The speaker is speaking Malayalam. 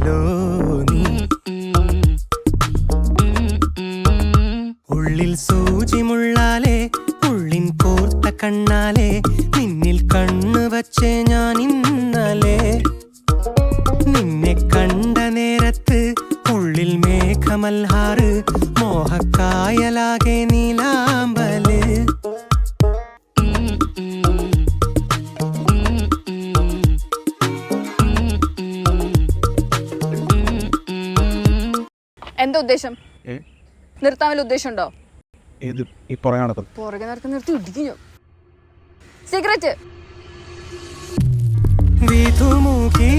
കണ്ടല്ലോ നീ ഉള്ളിൽ സൂചിമുള്ളാലേ ഉള്ളിൻ കോർത്ത കണ്ണാലേ നിന്നിൽ കണ്ണു വച്ചേ ഞാൻ ഇന്നലെ നിന്നെ കണ്ട നേരത്ത് ഉള്ളിൽ മേഘമൽഹാറ് മോഹക്കായലാകെ നീലാമ്പല് എന്താ ഉദ്ദേശം? നിർത്താൻ വല്ല ഉദ്ദേശമുണ്ടോ? പുറകെ നടക്കുന്ന നിർത്തി ഇടിക്കും. സിഗരറ്റ് വിധുമുഖി